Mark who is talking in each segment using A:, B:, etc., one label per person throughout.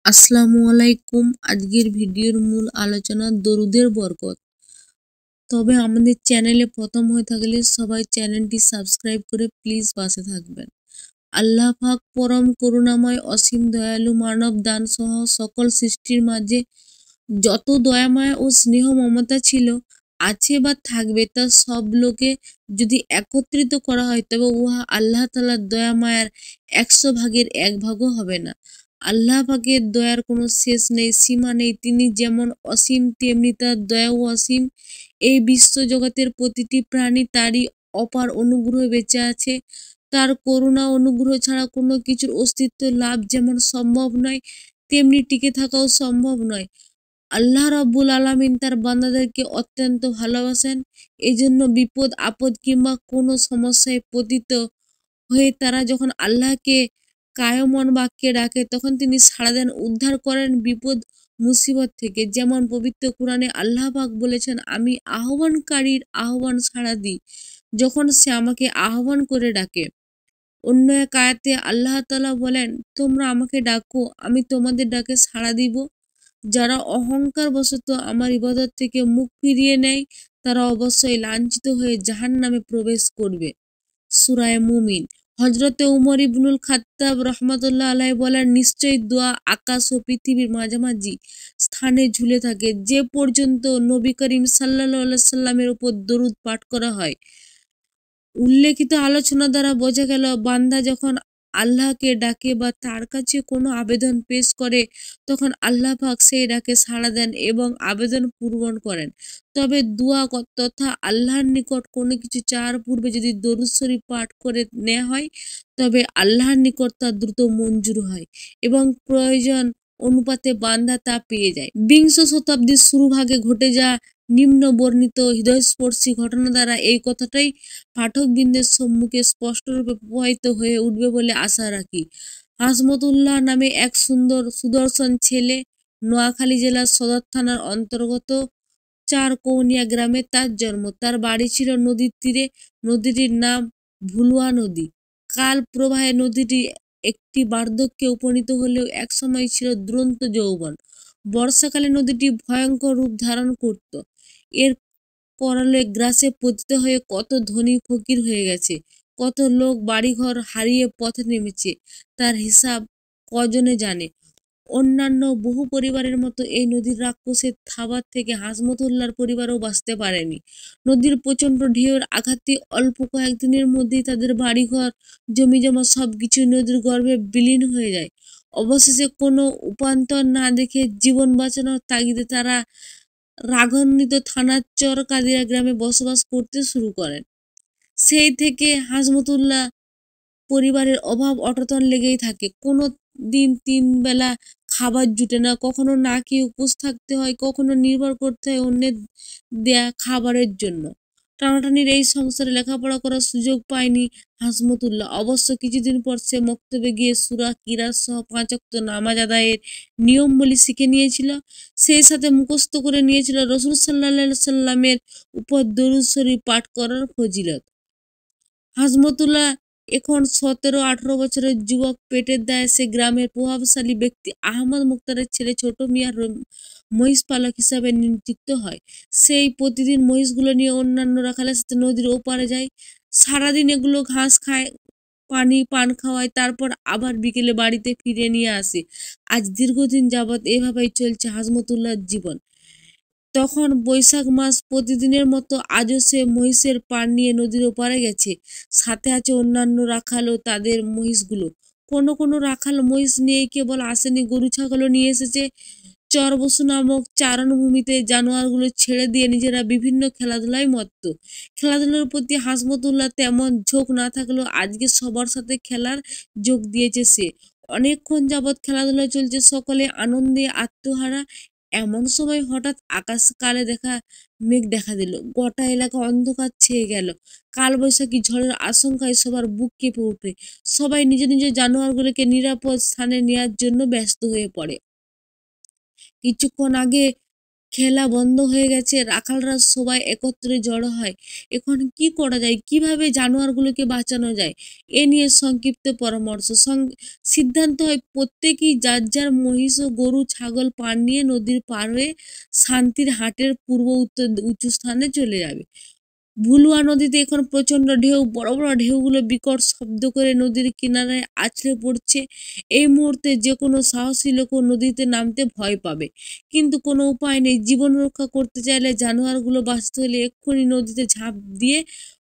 A: আসসালামু আলাইকুম। আজকের ভিডিওর মূল আলোচনা দরুদের বরকত। তবে আমাদের চ্যানেলে প্রথম হয়ে থাকলে সবাই চ্যানেলটি সাবস্ক্রাইব করে প্লিজ পাশে থাকবেন। আল্লাহ পাক পরম করুণাময়, অসীম দয়ালু, মানব দান সহ সকল সৃষ্টির মাঝে যত দয়াময় ও স্নেহ মমতা ছিল, আছে বা থাকবে, তা সব লোকে যদি একত্রিত করা হয় তবে উহা আল্লাহ তাআলার দয়া মায়ার 100 ভাগের 1 ভাগও হবে না। আল্লাহ পাকের দয়ার কোনো শেষ নেই, সীমা নেই। তিনি যেমন অসীম তেমনি তার দয়াও অসীম। এই বিশ্বজগতের প্রতিটি প্রাণী তারই অপার অনুগ্রহে বেঁচে আছে। তার করুণা অনুগ্রহ ছাড়া কোনো কিছুর অস্তিত্ব লাভ যেমন সম্ভব নয়, তেমনি টিকে থাকাও সম্ভব নয়। আল্লাহ রাব্বুল আলামিন তার বান্দাদেরকে অত্যন্ত ভালোবাসেন। এজন্য বিপদ আপদ কিংবা কোনো সমস্যায় পতিত হয়ে তারা যখন আল্লাহকে কায়মন বাক্যে ডাকে তখন তিনি সাড়া দেন, উদ্ধার করেন বিপদ মুসিবত থেকে। যেমন পবিত্র কোরআনে আল্লাহ পাক বলেছেন, আমি আহ্বানকারীর আহ্বান সাড়া দিই যখন সে আমাকে আহ্বান করে ডাকে। অন্য এক আয়াতে আল্লাহ তাআলা বলেন, তোমরা আমাকে ডাকো, আমি তোমাদের ডাকে সাড়া দিব। যারা অহংকার বশত আমার ইবাদত থেকে মুখ ফিরিয়ে নেয় তারা অবশ্যই লাঞ্ছিত হয়ে জাহান্নামে প্রবেশ করবে। সূরা মুমিন। হযরতে উমর ইবনুল খাত্তাব রাহমাতুল্লাহ আলাইহি বলেন, নিশ্চয়ই দোয়া আকাশ ও পৃথিবীর মাঝামাঝি স্থানে ঝুলে থাকে যে পর্যন্ত নবী করিম সাল্লাল্লাহু আলাইহি সাল্লামের উপর দরুদ পাঠ করা হয়। উল্লেখিত আলোচনা দ্বারা বোঝা গেল, বান্দা যখন আল্লাহকে ডাকে বা তার কাছে কোনো আবেদন পেশ করে তখন আল্লাহ পাক সেই ডাকে সাড়া দেন এবং আবেদন পূরণ করেন। তবে দোয়া তথা আল্লাহর নিকট কোনো কিছু চাওয়ার পূর্বে যদি দরুদ শরীফ পাঠ করে নেওয়া হয় তবে আল্লাহর নিকট তা দ্রুত মঞ্জুর হয় এবং প্রয়োজন অনুপাতে বান্দা তা পেয়ে যায়। বিংশ শতাব্দীর শুরুভাগে ঘটে যাওয়া নিম্ন বর্ণিত হৃদয়স্পর্শী ঘটনা দ্বারা এই কথাটাই পাঠকবৃন্দের সম্মুখে স্পষ্টরূপে প্রবাহিত হয়ে উঠবে বলে আশা রাখি। হাসমতুল্লাহ নামে এক সুদর্শন ছেলে নোয়াখালী জেলার সদর থানার অন্তর্গত চারকৌনিয়া গ্রামে তার জন্ম। তার বাড়ি ছিল নদীর তীরে। নদীটির নাম ভুলুয়া নদী। কাল প্রবাহে নদীটি একটি বার্ধক্যে উপনীত হলেও একসময় ছিল দুরন্ত যৌবন। বর্ষাকালে নদীটি ভয়ঙ্কর রূপ ধারণ করত। এর করালে গ্রাসে পতিত হয়ে কত ধনী ফকির হয়ে গেছে, কত লোক বাড়িঘর হারিয়ে পথে নেমেছে, তার হিসাব কজনে জানে। অন্যান্য বহু পরিবারের মতো এই নদীর রাক্ষসের থাবার থেকে হাসমতুল্লাহর পরিবারও বাঁচতে পারেনি। নদীর প্রচণ্ড ঢেউয়ের আঘাতে অল্প কয়েকদিনের মধ্যেই তাদের বাড়িঘর জমিজমা সবকিছু নদীর গর্ভে বিলীন হয়ে যায়। অবশেষে কোনো উপান্তর না দেখে জীবন বাঁচানোর তাগিদে তারা রাগান্বিত থানার চরকাদিয়া গ্রামে বসবাস করতে শুরু করেন। সেই থেকে হাসমতুল্লাহ পরিবারের অভাব অনটন লেগেই থাকে। কোনো দিন 3 বেলা খাবার জুটে না, কখনো না খেয়ে উপোস থাকতে হয়, কখনো নির্ভর করতে হয় অন্যের দেয়া খাবারের জন্য। টানাটানির এই সংসারে লেখাপড়া করার সুযোগ পায়নি হাসমতুল্লাহ। অবশ্য কিছুদিন পর সে মক্তবে গিয়ে সূরা, কিরাত সহ 5 ওয়াক্ত নামাজ আদায়ের নিয়মবলী শিখে নিয়েছিল। সেই সাথে মুখস্থ করে নিয়েছিল রাসূল সাল্লাল্লাহু আলাইহি সাল্লামের উপর দরুদ শরীফ পাঠ করার ফজিলত। হাসমতুল্লাহ এখন 17-18 বছরের যুবক। পেটের দায়ে সে গ্রামের প্রভাবশালী ব্যক্তি আহমদ মুখতারের ছেলে ছোট মিয়ার মহিষ পালক হিসাবে নিযুক্ত হয়। সেই প্রতিদিন মহিষগুলো নিয়ে অন্যান্য রাখালের সাথে নদীর ওপারে যায়। সারাদিন এগুলো ঘাস খায়, পান খাওয়ায়, তারপর আবার বিকেলে বাড়িতে ফিরিয়ে নিয়ে আসে। আজ দীর্ঘদিন যাবৎ এভাবেই চলছে হাসমতুল্লাহর জীবন। তখন বৈশাখ মাস। প্রতিদিনের মতো আজও সে মহিষের পান নিয়ে নদীর ওপারে গেছে। সাথে আছে অন্যান্য রাখাল ও তাদের মহিষগুলো। কোনো কোনো রাখাল মহিষ নিয়ে কেবল আসেনি, গরু ছাগলও নিয়ে এসেছে। চরবসু নামক চারণভূমিতে জানোয়ারগুলো ছেড়ে দিয়ে নিজেরা বিভিন্ন খেলাধুলায় মত্ত। খেলাধুলার প্রতি হাসমতুল্লাহ তেমন ঝোঁক না থাকলেও আজকে সবার সাথে খেলার যোগ দিয়েছে সে। অনেকক্ষণ যাবৎ খেলাধুলা চলছে, সকলে আনন্দে আত্মহারা। এমন সময় হঠাৎ আকাশ কালে মেঘ দেখা দিল। গোটা এলাকা অন্ধকার ছেয়ে গেল। কালবৈশাখী ঝড়ের আশঙ্কায় সবার বুক কেঁপে ওঠে। সবাই নিজ নিজ জানোয়ারগুলোকে নিরাপদ স্থানে নেয়ার জন্য ব্যস্ত হয়ে পড়ে। কিছুক্ষণ আগে খেলা বন্ধ হয়ে গেছে, রাখালরা সবাই একত্রে জড়ো হয়। এখন কি করা যায়, কিভাবে জানোয়ারগুলোকে বাঁচানো যায়, এ নিয়ে সংক্ষিপ্ত পরামর্শ। সিদ্ধান্ত হয় প্রত্যেকেই যার যার মহিষ ও গরু ছাগল পার নিয়ে নদীর পার হয়ে শান্তির হাটের পূর্ব উত্তর উঁচু স্থানে চলে যাবে। ভুলুয়া নদীতে এখন প্রচন্ড ঢেউ, বড় বড় ঢেউগুলো বিকট শব্দ করে নদীর কিনারায় আছড়ে পড়ছে। এই মুহূর্তে যে কোনো সাহসী লোক নদীতে নামতে ভয় পাবে, কিন্তু কোনো উপায় নেই। জীবন রক্ষা করতে চাইলে, জানোয়ারগুলো বাঁচতে হলে এক্ষুনি নদীতে ঝাঁপ দিয়ে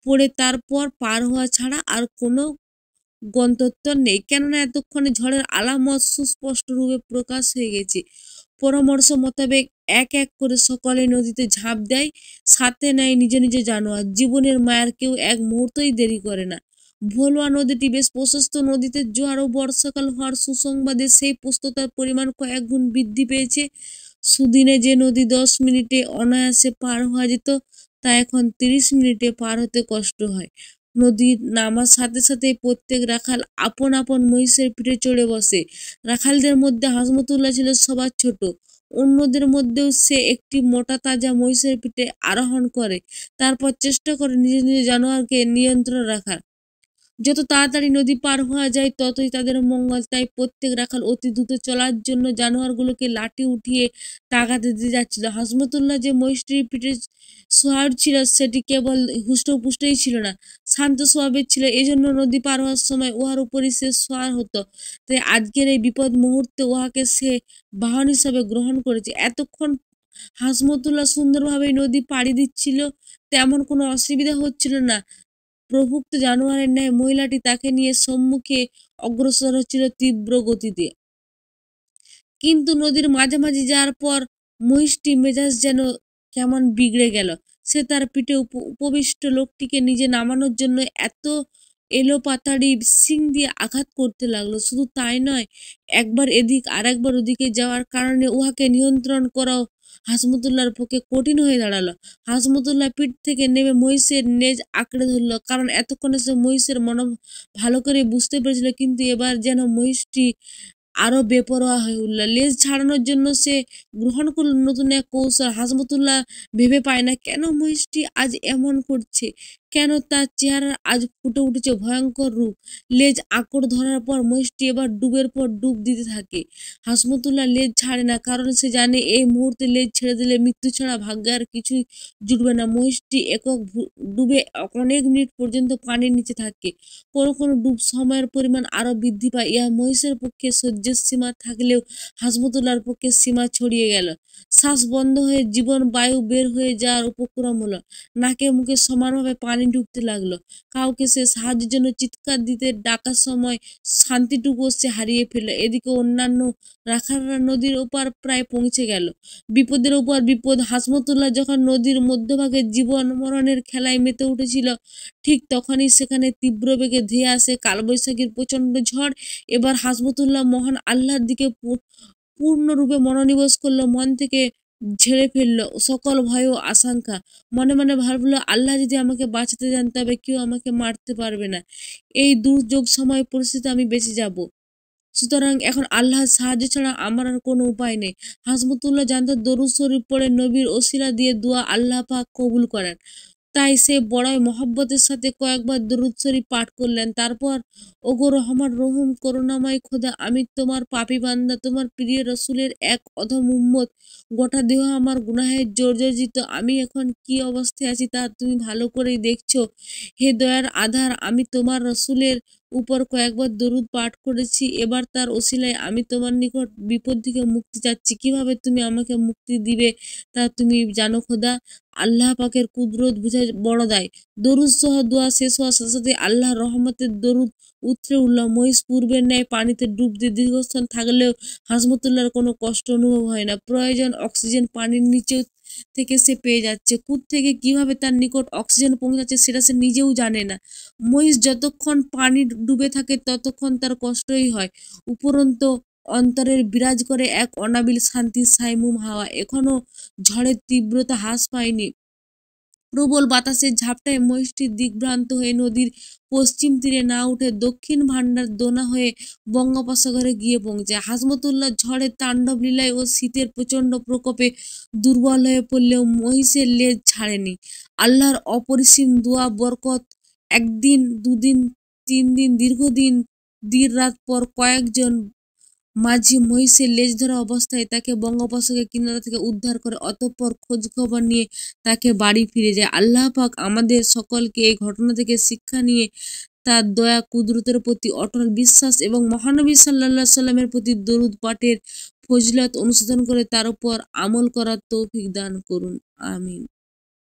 A: পড়ে তারপর পার হওয়া ছাড়া আর কোনো গন্তব্য নেই, কেননা এতক্ষণে ঝড়ের আলামত সুস্পষ্ট রূপে প্রকাশ হয়ে গেছে। পরামর্শ মোতাবেক এক এক করে সকলে নদীতে ঝাঁপ দেয়, সাথে নেয় নিজ নিজ জানোয়ার। জীবনের মায়ার কেউ এক মুহূর্তই দেরি করে না। ভোলুয়া নদীটি বেশ প্রশস্ত। নদীতে জোয়ার ও বর্ষাকাল হওয়ার সুসংবাদে সেই প্রস্তুতার পরিমাণ কয়েক গুণ বৃদ্ধি পেয়েছে। সুদিনে যে নদী 10 মিনিটে অনায়াসে পার হওয়া যেত, তা এখন 30 মিনিটে পার হতে কষ্ট হয়। নদীর নামার সাথে সাথে প্রত্যেক রাখাল আপন আপন মহিষের পিঠে চড়ে বসে। রাখালদের মধ্যে হাসমতুল্লাহ ছিল সবার ছোট। অন্যদের মধ্যেও সে একটি মোটা তাজা মহিষের পিঠে আরোহণ করে, তারপর চেষ্টা করে নিজ নিজ জানোয়ারকে নিয়ন্ত্রণ রাখার। যত তাড়াতাড়ি নদী পার হওয়া যায় ততই তাদের মঙ্গল। তাই প্রত্যেক রাখাল অতি দ্রুত চলার জন্য জানোয়ারগুলোকে লাঠি উঠিয়ে তাগাদা দিতে যাচ্ছিল। হাসমতুল্লাহ যে মহিষটির পিঠে সোহার ছিল, সেটি কেবল হুষ্টপুষ্টই ছিল না, শান্ত স্বভাবের ছিল। এজন্য নদী পার হওয়ার সময় উহার উপরই সে সোয়ার হতো। তাই আজকের এই বিপদ মুহূর্তে উহাকে সে বাহন হিসাবে গ্রহণ করেছে। এতক্ষণ হাসমতুল্লাহ সুন্দরভাবেই নদী পাড়ি দিচ্ছিল, তেমন কোনো অসুবিধা হচ্ছিল না। প্রভুক্ত জানোয়ারের ন্যায় মহিলাটি তাকে নিয়ে সম্মুখে অগ্রসর হচ্ছিল তীব্র গতিতে। কিন্তু নদীর মাঝামাঝি যাওয়ার পর মহিষটি মেজাজ যেন কেমন বিগড়ে গেল। সে তার পিঠে উপবিষ্ট লোকটিকে নিজে নামানোর জন্য এত এলোপাতাড়ি শিং দিয়ে আঘাত করতে লাগলো। শুধু তাই নয়, একবার এদিক আর একবার ওদিকে যাওয়ার কারণে উহাকে নিয়ন্ত্রণ করাও হাসমতুল্লাহর পক্ষে কঠিন হয়ে দাঁড়ালো। হাসমতুল্লাহ পিঠ থেকে নেমে মহিষের নেজ আঁকড়ে ধরল, কারণ এতক্ষণে সে মহিষের মন ভালো করে বুঝতে পেরেছিল। কিন্তু এবার যেন মহিষটি আরো বেপরোয়া হয়ে উঠল। লেজ ছাড়ানোর জন্য সে গ্রহণ করল নতুন এক কৌশল। হাসমতুল্লাহ ভেবে পায় না কেন মহিষটি আজ এমন করছে, কেন তার চেহারা আজ ফুটে উঠেছে ভয়ঙ্কর রূপ। লেজ আঁকড় ধরার পর মহিষটি এবার ডুবের পর ডুব দিতে থাকে। হাসমতুল্লাহ লেজ ছাড়ে না, কারণ সে জানে এই মুহূর্তে লেজ ছেড়ে দিলে মৃত্যু ছাড়া ভাগ্যে আর কিছুই জুটবে না। মহিষটি একক ডুবে অনেক মিনিট পর্যন্ত পানির নিচে থাকে। কোনো কোনো ডুব সময়ের পরিমাণ আরো বৃদ্ধি পায়। ইহা মহিষের পক্ষে সহ্যের সীমা থাকলেও হাসমতুল্লাহর পক্ষে সীমা ছড়িয়ে গেল। শ্বাস বন্ধ হয়ে জীবন বায়ু বের হয়ে যাওয়ার উপক্রম হলো। নাকে মুখে সমানভাবে পানি ঢুকতে লাগলো। কাউকে সে সাহায্যের জন্য চিৎকার দিতে ডাকার সময় শান্তিটুকু সে হারিয়ে ফেলল। এদিকে অন্যান্য রাখালরা নদীর ওপার প্রায় পৌঁছে গেল। বিপদের উপর বিপদ। হাসমতুল্লাহ যখন নদীর মধ্যভাগে জীবন মরণের খেলায় মেতে উঠেছিল, ঠিক তখনই সেখানে তীব্র বেগে ধেয়ে আসে কালবৈশাখীর প্রচন্ড ঝড়। এবার হাসমতুল্লাহ মহান আল্লাহর দিকে পূর্ণরূপে মনোনিবেশ করলো, মন থেকে ঝেড়ে ফেললো সকল ভয় ও আশঙ্কা। মনে মনে ভাবলো, আল্লাহ যদি আমাকে বাঁচাতে যান তবে কেউ আমাকে মারতে পারবে না। এই দুর্যোগ সময় পরিস্থিতি আমি বেঁচে যাব, সুতরাং এখন আল্লাহর সাহায্য ছাড়া আমার আর কোনো উপায় নেই। হাসমতুল্লাহ জানতো দরুদ শরীফ পড়ে নবীর ওসিলা দিয়ে দোয়া আল্লাহ পাক কবুল করেন। তাই সে বড়ই মহব্বতের সাথে কয়েকবার দরুদ শরীফ পাঠ করলেন। তারপর, ওগো রহমান রহিম করুণাময় খোদা, আমি তোমার পাপী বান্দা, তোমার প্রিয় রসুলের এক অধম উম্মত। গোটা দেহ আমার গুনাহে জর্জরিত। আমি এখন কি অবস্থায় আছি তা তুমি ভালো করেই দেখছো। হে দয়ার আধার, আমি তোমার রসুলের উপর কয়েকবার দরুদ পাঠ করেছি। এবার তার ওসিলায় আমি তোমার নিকট বিপদ থেকে মুক্তি চাচ্ছি। কিভাবে তুমি আমাকে মুক্তি দিবে তা তুমি জানো খোদা। আল্লাহ পাকের কুদরত বুঝে বড় দায়। দরুদ সহ দোয়া শেষ হওয়ার সাথে সাথে আল্লাহর রহমতের দরুদ উতরে উঠল। মহিষ পূর্বের ন্যায় পানিতে ডুব দিয়ে দীর্ঘক্ষণ থাকলেও হাসমতুল্লাহর কোনো কষ্ট অনুভব হয় না। প্রয়োজন অক্সিজেন পানির নিচেও থেকে সে পেয়ে যাচ্ছে। থেকে কিভাবে তার নিকট অক্সিজেন পৌঁছাচ্ছে সেটা সে নিজেও জানে না। মহিষ যতক্ষণ পানি ডুবে থাকে ততক্ষণ তার কষ্টই হয়। উপরন্ত অন্তরের বিরাজ করে এক অনাবিল শান্তির সাইমুম হাওয়া। এখনো ঝড়ের তীব্রতা হ্রাস পায়নি। প্রবল বাতাসের ঝাপটায় মহিষটি দিগ্ভ্রান্ত হয়ে নদীর পশ্চিম তীরে না উঠে দক্ষিণ ভান্ডার দোনা হয়ে বঙ্গোপসাগরে গিয়ে পৌঁছায়। হাজমতুল্লাহ ঝড়ের তাণ্ডব লীলায় ও শীতের প্রচণ্ড প্রকোপে দুর্বল হয়ে পড়লেও মহিষের লেজ ছাড়েনি। আল্লাহর অপরিসীম দোয়া বরকত একদিন, দুদিন, 3 দিন, দীর্ঘদিন দিন-রাত পর কয়েকজন মাঝি মহিষের লেজ ধরা অবস্থায় তাকে বঙ্গোপসাগরের কিনারা থেকে উদ্ধার করে, অতঃপর খোঁজখবর নিয়ে তাকে বাড়ি ফিরে যায়। আল্লাহ পাক আমাদের সকলকে এই ঘটনা থেকে শিক্ষা নিয়ে তার দয়া কুদরতের প্রতি অটল বিশ্বাস এবং মহানবী সাল্লাল্লাহু আলাইহি সাল্লামের প্রতি দরুদ পাঠের ফজিলত অনুসরণ করে তার উপর আমল করার তৌফিক দান করুন। আমিন।